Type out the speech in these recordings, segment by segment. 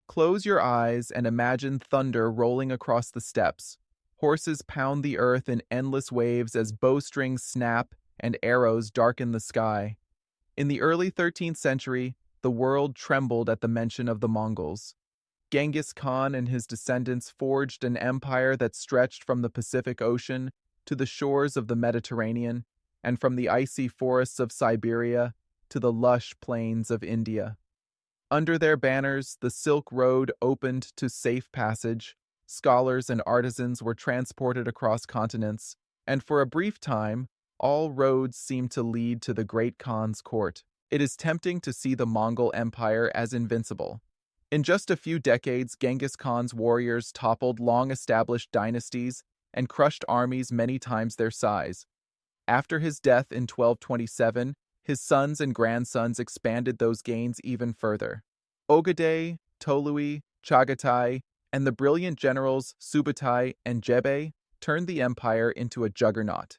Close your eyes and imagine thunder rolling across the steppes. Horses pound the earth in endless waves as bowstrings snap and arrows darken the sky. In the early 13th century, the world trembled at the mention of the Mongols. Genghis Khan and his descendants forged an empire that stretched from the Pacific Ocean to the shores of the Mediterranean, and from the icy forests of Siberia to the lush plains of India. Under their banners, the Silk Road opened to safe passage, scholars and artisans were transported across continents, and for a brief time, all roads seemed to lead to the Great Khan's court. It is tempting to see the Mongol Empire as invincible. In just a few decades, Genghis Khan's warriors toppled long-established dynasties and crushed armies many times their size. After his death in 1227, his sons and grandsons expanded those gains even further. Ögedei, Tolui, Chagatai, and the brilliant generals Subutai and Jebe turned the empire into a juggernaut.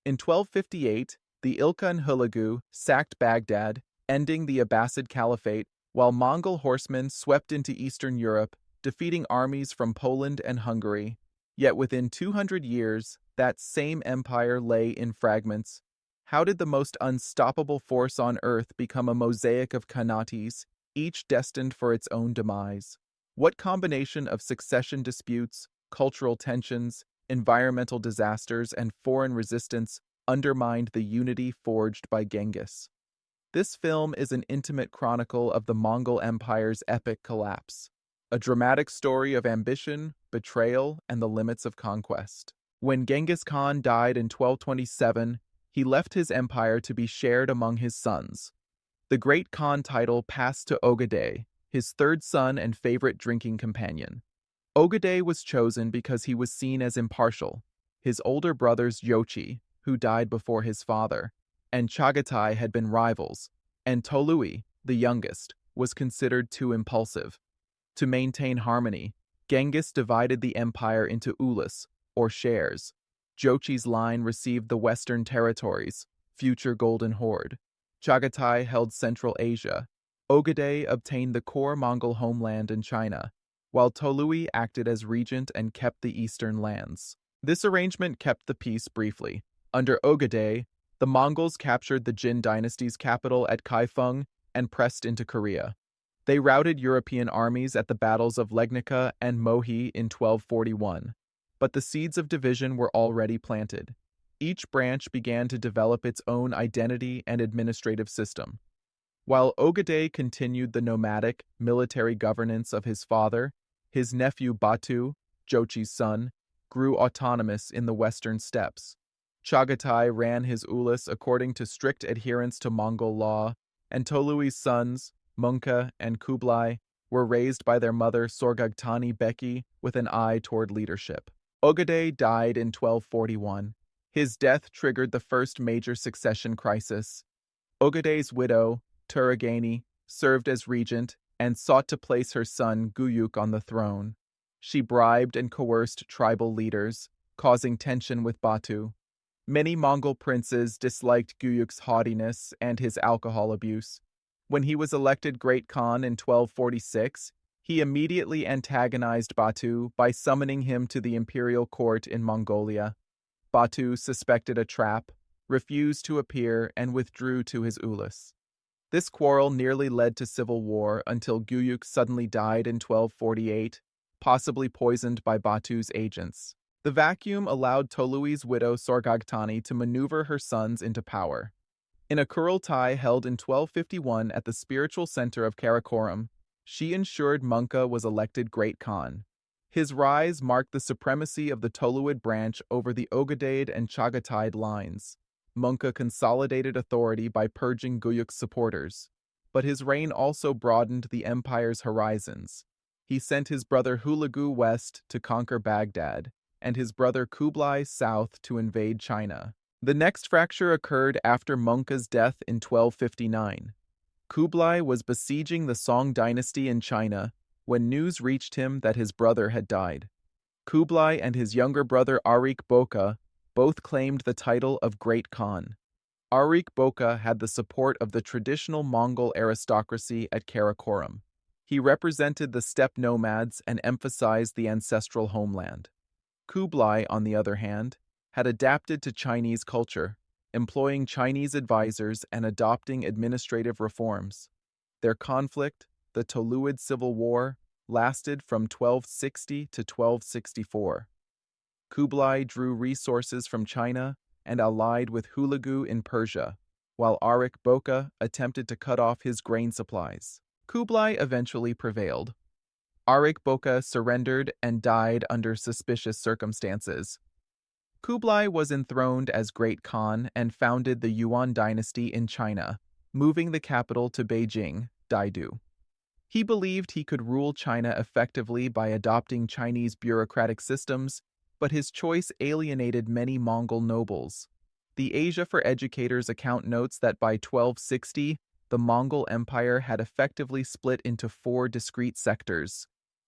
In 1258, the Ilkhan Hulagu sacked Baghdad, ending the Abbasid Caliphate, while Mongol horsemen swept into Eastern Europe, defeating armies from Poland and Hungary. Yet within 200 years, that same empire lay in fragments. How did the most unstoppable force on earth become a mosaic of khanates, each destined for its own demise? What combination of succession disputes, cultural tensions, environmental disasters, and foreign resistance undermined the unity forged by Genghis? This film is an intimate chronicle of the Mongol Empire's epic collapse, a dramatic story of ambition, betrayal, and the limits of conquest. When Genghis Khan died in 1227, he left his empire to be shared among his sons. The Great Khan title passed to Ögedei, his third son and favorite drinking companion. Ögedei was chosen because he was seen as impartial. His older brothers Jochi, who died before his father, and Chagatai had been rivals, and Tolui, the youngest, was considered too impulsive. To maintain harmony, Genghis divided the empire into ulus, or shares. Jochi's line received the western territories, future Golden Horde. Chagatai held Central Asia. Ögedei obtained the core Mongol homeland in China, while Tolui acted as regent and kept the eastern lands. This arrangement kept the peace briefly. Under Ögedei, the Mongols captured the Jin dynasty's capital at Kaifeng and pressed into Korea. They routed European armies at the battles of Legnica and Mohi in 1241. But the seeds of division were already planted. Each branch began to develop its own identity and administrative system. While Ögedei continued the nomadic, military governance of his father, his nephew Batu, Jochi's son, grew autonomous in the western steppes. Chagatai ran his ulus according to strict adherence to Mongol law, and Tolui's sons, Munka and Kublai, were raised by their mother Sorghaghtani Beki with an eye toward leadership. Ögedei died in 1241. His death triggered the first major succession crisis. Ögedei's widow, Sorghaghtani, served as regent and sought to place her son Güyük on the throne. She bribed and coerced tribal leaders, causing tension with Batu. Many Mongol princes disliked Güyük's haughtiness and his alcohol abuse. When he was elected Great Khan in 1246, he immediately antagonized Batu by summoning him to the imperial court in Mongolia. Batu suspected a trap, refused to appear, and withdrew to his ulus. This quarrel nearly led to civil war until Güyük suddenly died in 1248, possibly poisoned by Batu's agents. The vacuum allowed Tolui's widow Sorghaghtani to maneuver her sons into power. In a Kurultai held in 1251 at the spiritual center of Karakorum, she ensured Munka was elected Great Khan. His rise marked the supremacy of the Toluid branch over the Ögedei and Chagatai lines. Munka consolidated authority by purging Güyük's supporters, but his reign also broadened the empire's horizons. He sent his brother Hulagu west to conquer Baghdad, and his brother Kublai south to invade China. The next fracture occurred after Munka's death in 1259. Kublai was besieging the Song dynasty in China when news reached him that his brother had died. Kublai and his younger brother Arik Boka both claimed the title of Great Khan. Arik Boka had the support of the traditional Mongol aristocracy at Karakorum. He represented the steppe nomads and emphasized the ancestral homeland. Kublai, on the other hand, had adapted to Chinese culture, employing Chinese advisors and adopting administrative reforms. Their conflict, the Toluid Civil War, lasted from 1260 to 1264. Kublai drew resources from China and allied with Hulagu in Persia, while Arik Boka attempted to cut off his grain supplies. Kublai eventually prevailed. Arik Boka surrendered and died under suspicious circumstances. Kublai was enthroned as Great Khan and founded the Yuan dynasty in China, moving the capital to Beijing, Daidu. He believed he could rule China effectively by adopting Chinese bureaucratic systems, but his choice alienated many Mongol nobles. The Asia for Educators account notes that by 1260, the Mongol Empire had effectively split into 4 discrete sectors: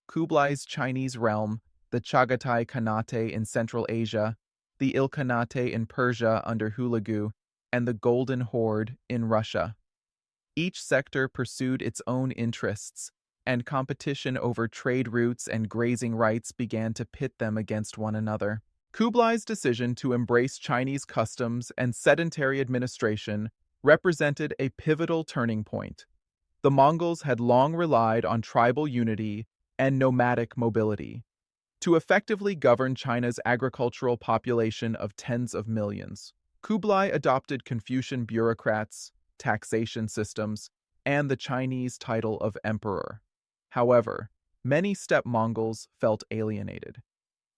Kublai's Chinese realm, the Chagatai Khanate in Central Asia, the Ilkhanate in Persia under Hulagu, and the Golden Horde in Russia. Each sector pursued its own interests, and competition over trade routes and grazing rights began to pit them against one another. Kublai's decision to embrace Chinese customs and sedentary administration represented a pivotal turning point. The Mongols had long relied on tribal unity and nomadic mobility to effectively govern China's agricultural population of tens of millions. Kublai adopted Confucian bureaucrats, taxation systems, and the Chinese title of emperor. However, many steppe Mongols felt alienated.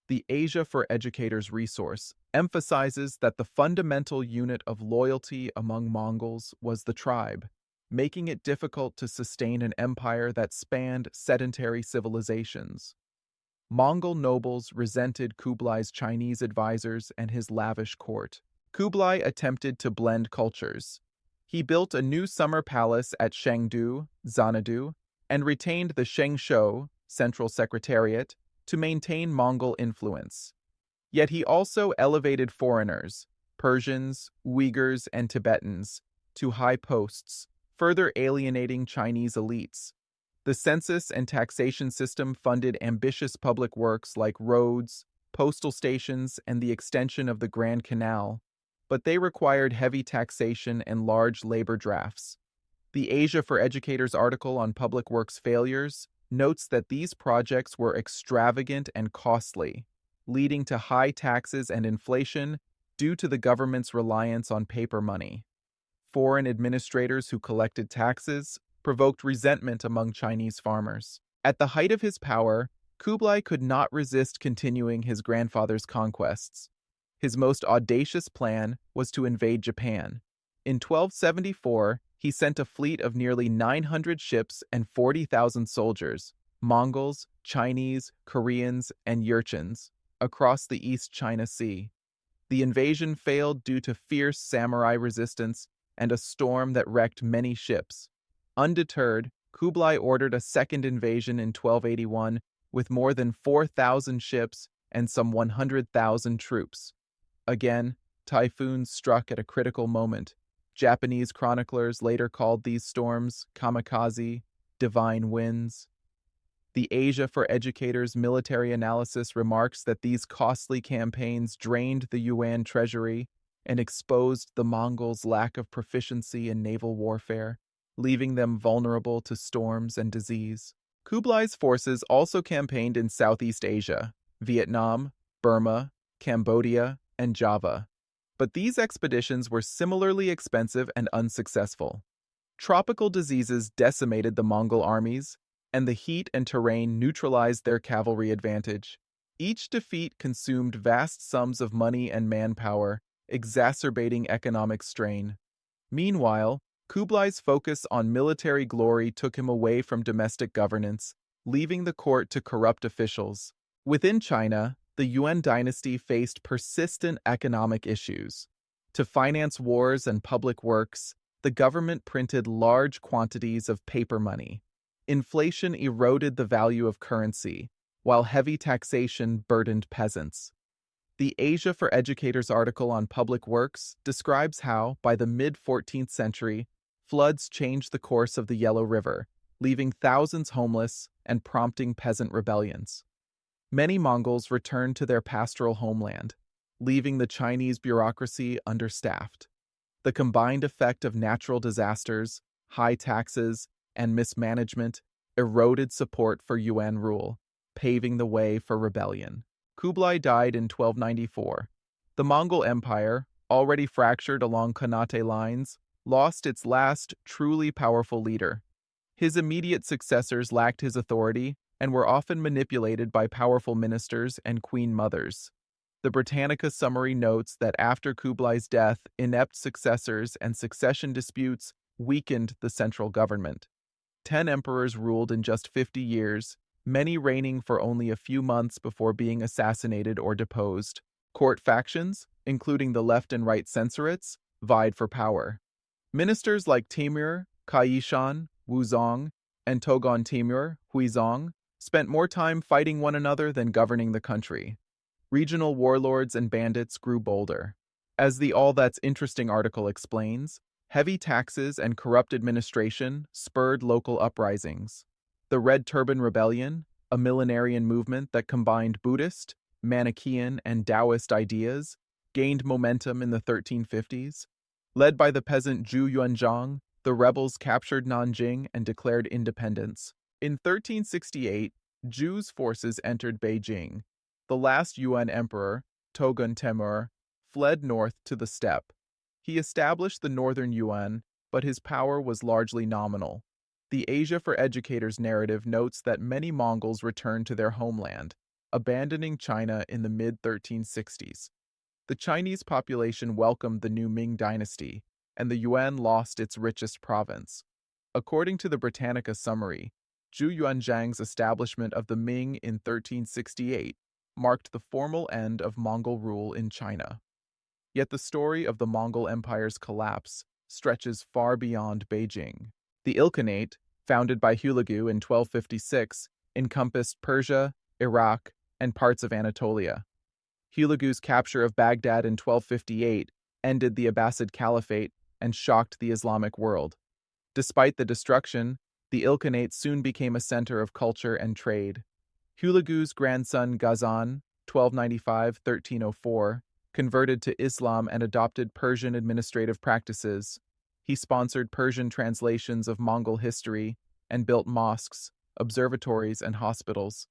The Asia for Educators resource emphasizes that the fundamental unit of loyalty among Mongols was the tribe, making it difficult to sustain an empire that spanned sedentary civilizations. Mongol nobles resented Kublai's Chinese advisors and his lavish court. Kublai attempted to blend cultures. He built a new summer palace at Chengdu, Xanadu, and retained the Shengshou, Central Secretariat, to maintain Mongol influence. Yet he also elevated foreigners, Persians, Uyghurs, and Tibetans, to high posts, further alienating Chinese elites. The census and taxation system funded ambitious public works like roads, postal stations, and the extension of the Grand Canal, but they required heavy taxation and large labor drafts. The Asia for Educators article on public works failures notes that these projects were extravagant and costly, leading to high taxes and inflation due to the government's reliance on paper money. Foreign administrators who collected taxes provoked resentment among Chinese farmers. At the height of his power, Kublai could not resist continuing his grandfather's conquests. His most audacious plan was to invade Japan. In 1274, he sent a fleet of nearly 900 ships and 40,000 soldiers, Mongols, Chinese, Koreans, and Jurchens, across the East China Sea. The invasion failed due to fierce samurai resistance and a storm that wrecked many ships. Undeterred, Kublai ordered a second invasion in 1281 with more than 4,000 ships and some 100,000 troops. Again, typhoons struck at a critical moment. Japanese chroniclers later called these storms kamikaze, divine winds. The Asia for Educators military analysis remarks that these costly campaigns drained the Yuan treasury and exposed the Mongols' lack of proficiency in naval warfare, leaving them vulnerable to storms and disease. Kublai's forces also campaigned in Southeast Asia, Vietnam, Burma, Cambodia, and Java. But these expeditions were similarly expensive and unsuccessful. Tropical diseases decimated the Mongol armies, and the heat and terrain neutralized their cavalry advantage. Each defeat consumed vast sums of money and manpower, exacerbating economic strain. Meanwhile, Kublai's focus on military glory took him away from domestic governance, leaving the court to corrupt officials. Within China, the Yuan dynasty faced persistent economic issues. To finance wars and public works, the government printed large quantities of paper money. Inflation eroded the value of currency, while heavy taxation burdened peasants. The Asia for Educators article on public works describes how, by the mid-14th century, floods changed the course of the Yellow River, leaving thousands homeless and prompting peasant rebellions. Many Mongols returned to their pastoral homeland, leaving the Chinese bureaucracy understaffed. The combined effect of natural disasters, high taxes, and mismanagement eroded support for Yuan rule, paving the way for rebellion. Kublai died in 1294. The Mongol Empire, already fractured along Khanate lines, lost its last truly powerful leader. His immediate successors lacked his authority and were often manipulated by powerful ministers and queen mothers. The Britannica summary notes that after Kublai's death, inept successors and succession disputes weakened the central government. 10 emperors ruled in just 50 years, many reigning for only a few months before being assassinated or deposed. Court factions, including the left and right censorates, vied for power. Ministers like Timur, Kaishan, Wuzong, and Togon Timur, Huizong, spent more time fighting one another than governing the country. Regional warlords and bandits grew bolder. As the All That's Interesting article explains, heavy taxes and corrupt administration spurred local uprisings. The Red Turban Rebellion, a millenarian movement that combined Buddhist, Manichaean, and Taoist ideas, gained momentum in the 1350s. Led by the peasant Zhu Yuanzhang, the rebels captured Nanjing and declared independence. In 1368, Zhu's forces entered Beijing. The last Yuan emperor, Togun Temur, fled north to the steppe. He established the northern Yuan, but his power was largely nominal. The Asia for Educators narrative notes that many Mongols returned to their homeland, abandoning China in the mid-1360s. The Chinese population welcomed the new Ming dynasty, and the Yuan lost its richest province. According to the Britannica summary, Zhu Yuanzhang's establishment of the Ming in 1368 marked the formal end of Mongol rule in China. Yet the story of the Mongol Empire's collapse stretches far beyond Beijing. The Ilkhanate, founded by Hulagu in 1256, encompassed Persia, Iraq, and parts of Anatolia. Hulagu's capture of Baghdad in 1258 ended the Abbasid Caliphate and shocked the Islamic world. Despite the destruction, the Ilkhanate soon became a center of culture and trade. Hulagu's grandson Ghazan, 1295-1304, converted to Islam and adopted Persian administrative practices. He sponsored Persian translations of Mongol history and built mosques, observatories, and hospitals.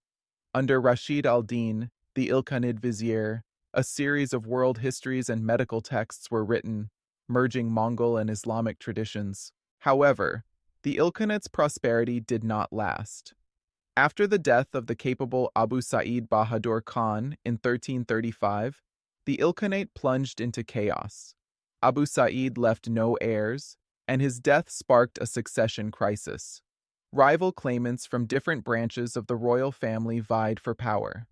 Under Rashid al-Din, the Ilkhanid vizier, a series of world histories and medical texts were written, merging Mongol and Islamic traditions. However, the Ilkhanate's prosperity did not last. After the death of the capable Abu Sa'id Bahadur Khan in 1335, the Ilkhanate plunged into chaos. Abu Sa'id left no heirs, and his death sparked a succession crisis. Rival claimants from different branches of the royal family vied for power.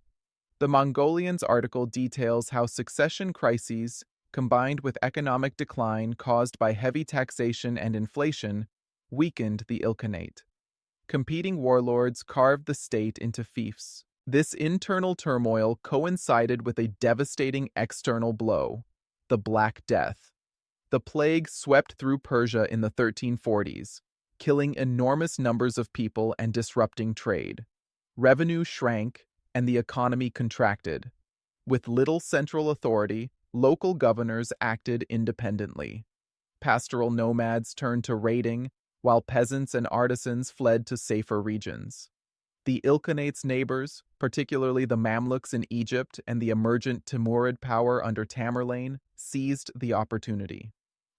The Mongolians article details how succession crises, combined with economic decline caused by heavy taxation and inflation, weakened the Ilkhanate. Competing warlords carved the state into fiefs. This internal turmoil coincided with a devastating external blow, the Black Death. The plague swept through Persia in the 1340s, killing enormous numbers of people and disrupting trade. Revenue shrank, and the economy contracted. With little central authority, local governors acted independently. Pastoral nomads turned to raiding, while peasants and artisans fled to safer regions. The Ilkhanate's neighbors, particularly the Mamluks in Egypt and the emergent Timurid power under Tamerlane, seized the opportunity.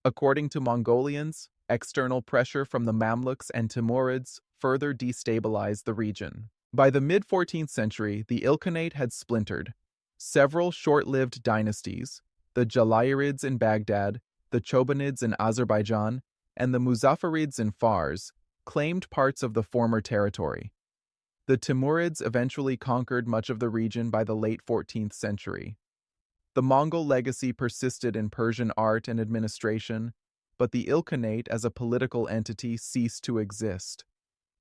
According to Mongolians, external pressure from the Mamluks and Timurids further destabilized the region. By the mid-14th century, the Ilkhanate had splintered. Several short-lived dynasties, the Jalayirids in Baghdad, the Chobanids in Azerbaijan, and the Muzaffarids in Fars, claimed parts of the former territory. The Timurids eventually conquered much of the region by the late 14th century. The Mongol legacy persisted in Persian art and administration, but the Ilkhanate as a political entity ceased to exist.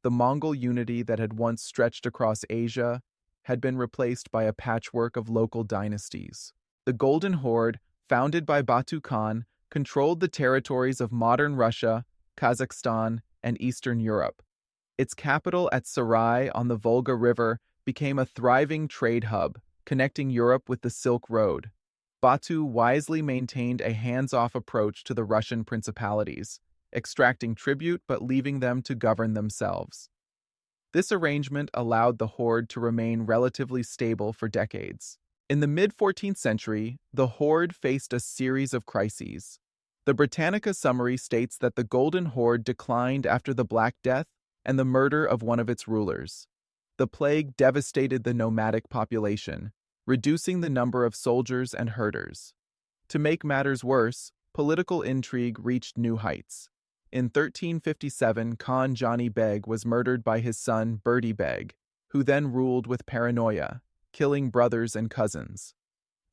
The Mongol unity that had once stretched across Asia had been replaced by a patchwork of local dynasties. The Golden Horde, founded by Batu Khan, controlled the territories of modern Russia, Kazakhstan, and Eastern Europe. Its capital at Sarai on the Volga River became a thriving trade hub, connecting Europe with the Silk Road. Batu wisely maintained a hands-off approach to the Russian principalities, extracting tribute but leaving them to govern themselves. This arrangement allowed the Horde to remain relatively stable for decades. In the mid-14th century, the Horde faced a series of crises. The Britannica summary states that the Golden Horde declined after the Black Death and the murder of one of its rulers. The plague devastated the nomadic population, reducing the number of soldiers and herders. To make matters worse, political intrigue reached new heights. In 1357, Khan Jani Beg was murdered by his son Berdi Beg, who then ruled with paranoia, killing brothers and cousins.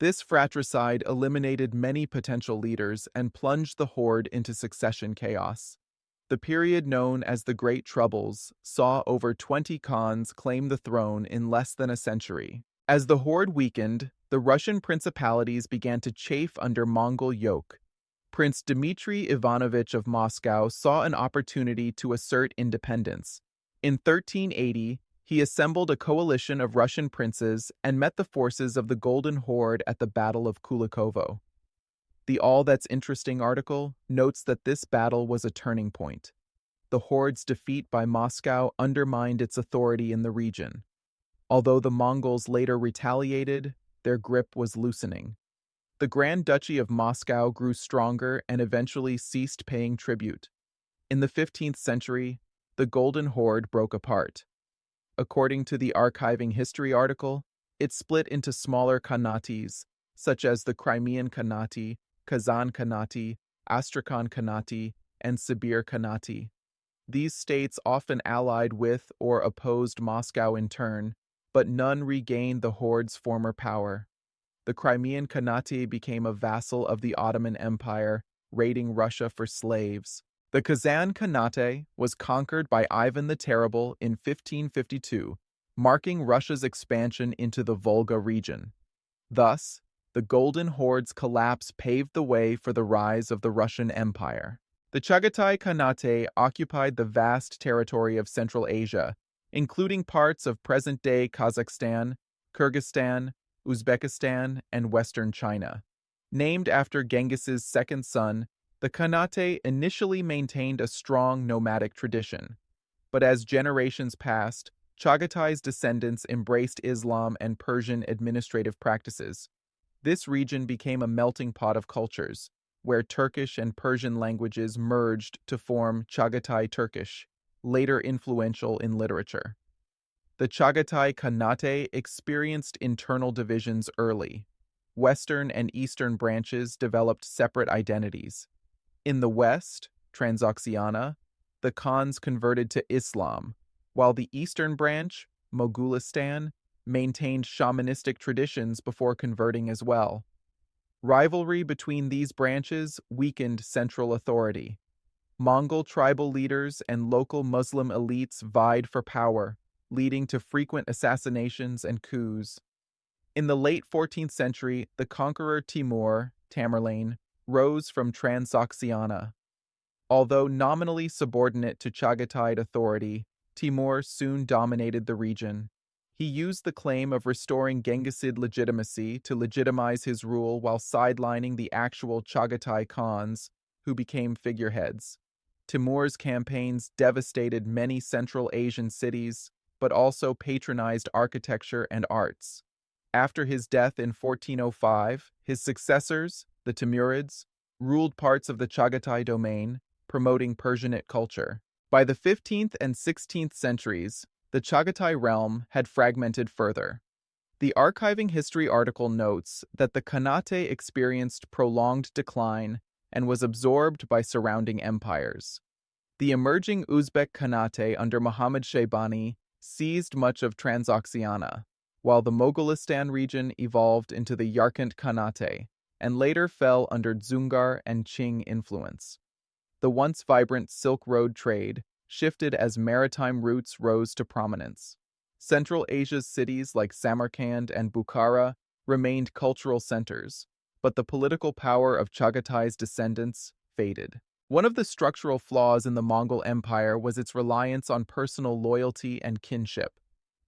This fratricide eliminated many potential leaders and plunged the Horde into succession chaos. The period known as the Great Troubles saw over 20 Khans claim the throne in less than a century. As the Horde weakened, the Russian principalities began to chafe under Mongol yoke. Prince Dmitry Ivanovich of Moscow saw an opportunity to assert independence. In 1380, he assembled a coalition of Russian princes and met the forces of the Golden Horde at the Battle of Kulikovo. The All That's Interesting article notes that this battle was a turning point. The Horde's defeat by Moscow undermined its authority in the region. Although the Mongols later retaliated, their grip was loosening. The Grand Duchy of Moscow grew stronger and eventually ceased paying tribute. In the 15th century, the Golden Horde broke apart. According to the Archiving History article, it split into smaller khanates, such as the Crimean Khanate, Kazan Khanate, Astrakhan Khanate, and Sibir Khanate. These states often allied with or opposed Moscow in turn, but none regained the Horde's former power. The Crimean Khanate became a vassal of the Ottoman Empire, raiding Russia for slaves. The Kazan Khanate was conquered by Ivan the Terrible in 1552, marking Russia's expansion into the Volga region. Thus, the Golden Horde's collapse paved the way for the rise of the Russian Empire. The Chagatai Khanate occupied the vast territory of Central Asia, including parts of present-day Kazakhstan, Kyrgyzstan, Uzbekistan, and western China. Named after Genghis's second son, the Khanate initially maintained a strong nomadic tradition. But as generations passed, Chaghatai's descendants embraced Islam and Persian administrative practices. This region became a melting pot of cultures, where Turkish and Persian languages merged to form Chagatai Turkish, later influential in literature. The Chagatai Khanate experienced internal divisions early. Western and Eastern branches developed separate identities. In the West, Transoxiana, the Khans converted to Islam, while the Eastern branch, Mogulistan, maintained shamanistic traditions before converting as well. Rivalry between these branches weakened central authority. Mongol tribal leaders and local Muslim elites vied for power, leading to frequent assassinations and coups. In the late 14th century, the conqueror Timur, Tamerlane, rose from Transoxiana. Although nominally subordinate to Chagatai authority, Timur soon dominated the region. He used the claim of restoring Genghisid legitimacy to legitimize his rule while sidelining the actual Chagatai Khans, who became figureheads. Timur's campaigns devastated many Central Asian cities, but also patronized architecture and arts. After his death in 1405, his successors, the Timurids, ruled parts of the Chagatai domain, promoting Persianate culture. By the 15th and 16th centuries, the Chagatai realm had fragmented further. The Archiving History article notes that the Khanate experienced prolonged decline and was absorbed by surrounding empires. The emerging Uzbek Khanate under Muhammad Shaybani seized much of Transoxiana, while the Mogolistan region evolved into the Yarkant Khanate and later fell under Dzungar and Qing influence. The once vibrant Silk Road trade shifted as maritime routes rose to prominence. Central Asia's cities like Samarkand and Bukhara remained cultural centers, but the political power of Chagatai's descendants faded. One of the structural flaws in the Mongol Empire was its reliance on personal loyalty and kinship.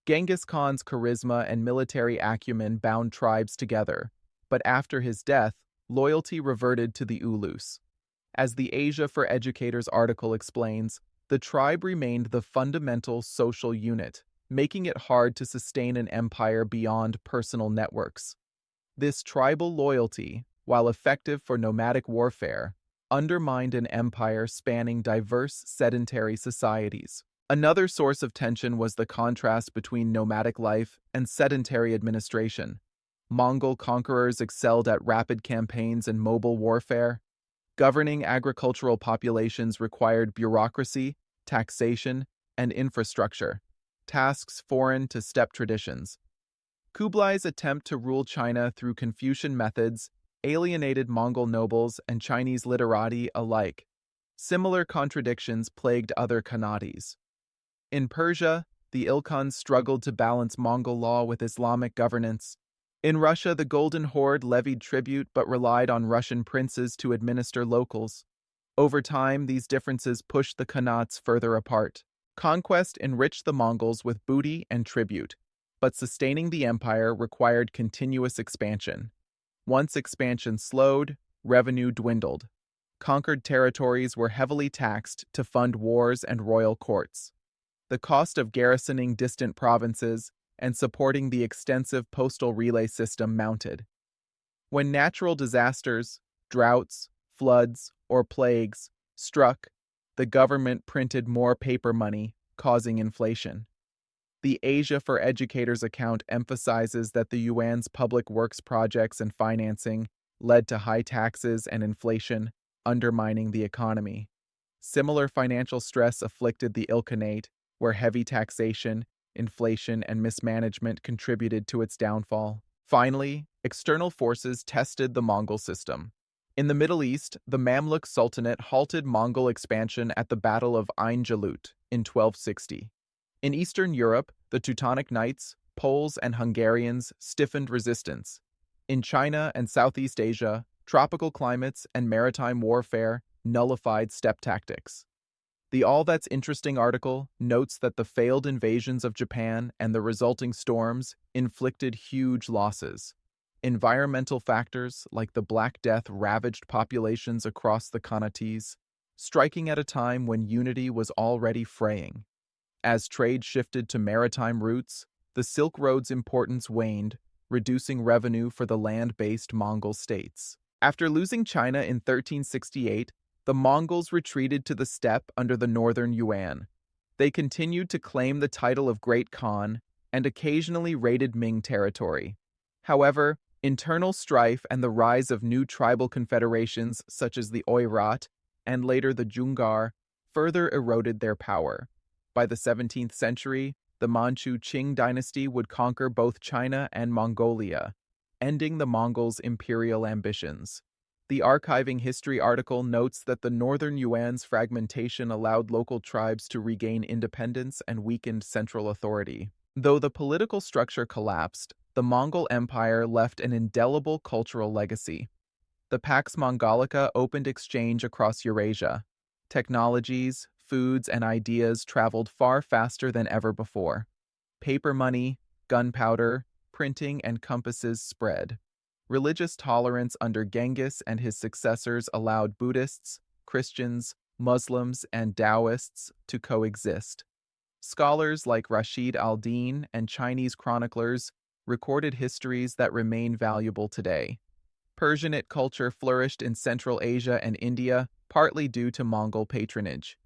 Genghis Khan's charisma and military acumen bound tribes together, but after his death, loyalty reverted to the Ulus. As the Asia for Educators article explains, the tribe remained the fundamental social unit, making it hard to sustain an empire beyond personal networks. This tribal loyalty, while effective for nomadic warfare, undermined an empire spanning diverse sedentary societies. Another source of tension was the contrast between nomadic life and sedentary administration. Mongol conquerors excelled at rapid campaigns and mobile warfare. Governing agricultural populations required bureaucracy, taxation, and infrastructure, tasks foreign to steppe traditions. Kublai's attempt to rule China through Confucian methods alienated Mongol nobles and Chinese literati alike. Similar contradictions plagued other Khanates. In Persia, the Ilkhans struggled to balance Mongol law with Islamic governance. In Russia, the Golden Horde levied tribute but relied on Russian princes to administer locals. Over time, these differences pushed the Khanates further apart. Conquest enriched the Mongols with booty and tribute, but sustaining the empire required continuous expansion. Once expansion slowed, revenue dwindled. Conquered territories were heavily taxed to fund wars and royal courts. The cost of garrisoning distant provinces and supporting the extensive postal relay system mounted. When natural disasters, droughts, floods, or plagues struck, the government printed more paper money, causing inflation. The Asia for Educators account emphasizes that the Yuan's public works projects and financing led to high taxes and inflation, undermining the economy. Similar financial stress afflicted the Ilkhanate, where heavy taxation, inflation, and mismanagement contributed to its downfall. Finally, external forces tested the Mongol system. In the Middle East, the Mamluk Sultanate halted Mongol expansion at the Battle of Ain Jalut in 1260. In Eastern Europe, the Teutonic Knights, Poles, and Hungarians stiffened resistance. In China and Southeast Asia, tropical climates and maritime warfare nullified steppe tactics. The All That's Interesting article notes that the failed invasions of Japan and the resulting storms inflicted huge losses. Environmental factors like the Black Death ravaged populations across the Khanates, striking at a time when unity was already fraying. As trade shifted to maritime routes, the Silk Road's importance waned, reducing revenue for the land-based Mongol states. After losing China in 1368, the Mongols retreated to the steppe under the northern Yuan. They continued to claim the title of Great Khan and occasionally raided Ming territory. However, internal strife and the rise of new tribal confederations such as the Oirat and later the Jungar further eroded their power. By the 17th century, the Manchu Qing dynasty would conquer both China and Mongolia, ending the Mongols' imperial ambitions. The Archiving History article notes that the northern Yuan's fragmentation allowed local tribes to regain independence and weakened central authority. Though the political structure collapsed, the Mongol Empire left an indelible cultural legacy. The Pax Mongolica opened exchange across Eurasia. Technologies, foods, and ideas traveled far faster than ever before. Paper money, gunpowder, printing, and compasses spread. Religious tolerance under Genghis and his successors allowed Buddhists, Christians, Muslims, and Taoists to coexist. Scholars like Rashid al-Din and Chinese chroniclers recorded histories that remain valuable today. Persianate culture flourished in Central Asia and India, partly due to Mongol patronage.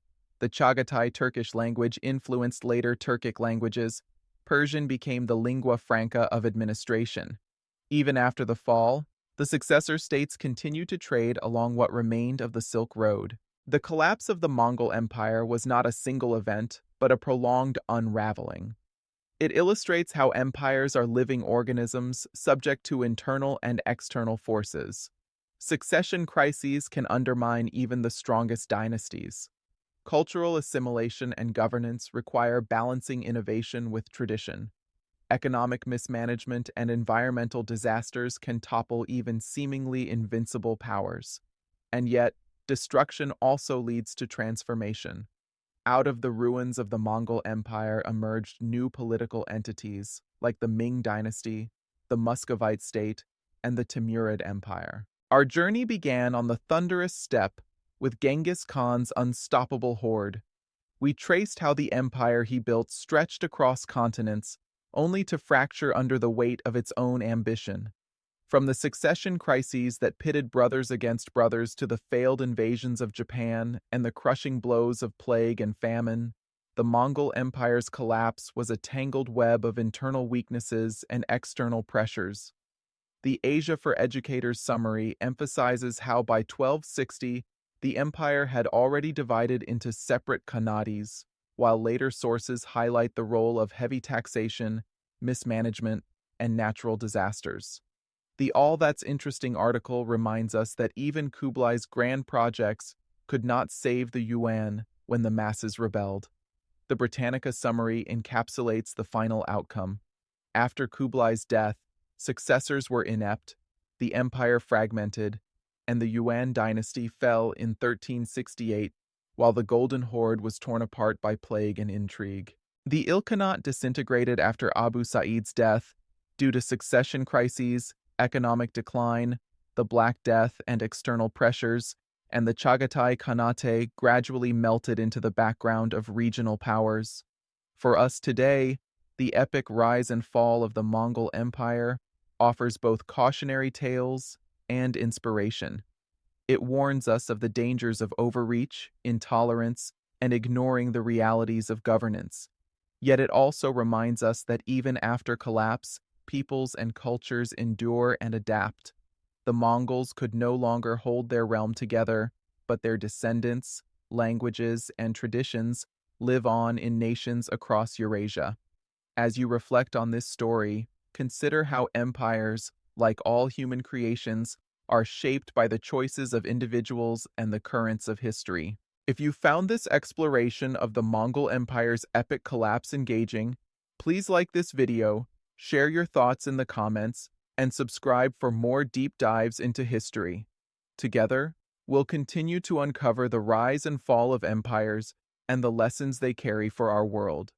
The Chagatai Turkish language influenced later Turkic languages. Persian became the lingua franca of administration. Even after the fall, the successor states continued to trade along what remained of the Silk Road. The collapse of the Mongol Empire was not a single event, but a prolonged unraveling. It illustrates how empires are living organisms subject to internal and external forces. Succession crises can undermine even the strongest dynasties. Cultural assimilation and governance require balancing innovation with tradition. Economic mismanagement and environmental disasters can topple even seemingly invincible powers. And yet, destruction also leads to transformation. Out of the ruins of the Mongol Empire emerged new political entities like the Ming Dynasty, the Muscovite state, and the Timurid Empire. Our journey began on the thunderous steppe with Genghis Khan's unstoppable horde. We traced how the empire he built stretched across continents, only to fracture under the weight of its own ambition. From the succession crises that pitted brothers against brothers to the failed invasions of Japan and the crushing blows of plague and famine, the Mongol Empire's collapse was a tangled web of internal weaknesses and external pressures. The Asia for Educators summary emphasizes how by 1260, the empire had already divided into separate khanates, while later sources highlight the role of heavy taxation, mismanagement, and natural disasters. The All That's Interesting article reminds us that even Kublai's grand projects could not save the Yuan when the masses rebelled. The Britannica summary encapsulates the final outcome. After Kublai's death, successors were inept, the empire fragmented, and the Yuan dynasty fell in 1368, while the Golden Horde was torn apart by plague and intrigue. The Ilkhanate disintegrated after Abu Sa'id's death due to succession crises, economic decline, the Black Death, and external pressures, and the Chagatai Khanate gradually melted into the background of regional powers. For us today, the epic rise and fall of the Mongol Empire offers both cautionary tales and inspiration. It warns us of the dangers of overreach, intolerance, and ignoring the realities of governance. Yet it also reminds us that even after collapse, peoples and cultures endure and adapt. The Mongols could no longer hold their realm together, but their descendants, languages, and traditions live on in nations across Eurasia. As you reflect on this story, consider how empires, like all human creations, are shaped by the choices of individuals and the currents of history. If you found this exploration of the Mongol Empire's epic collapse engaging, please like this video, share your thoughts in the comments, and subscribe for more deep dives into history. Together, we'll continue to uncover the rise and fall of empires and the lessons they carry for our world.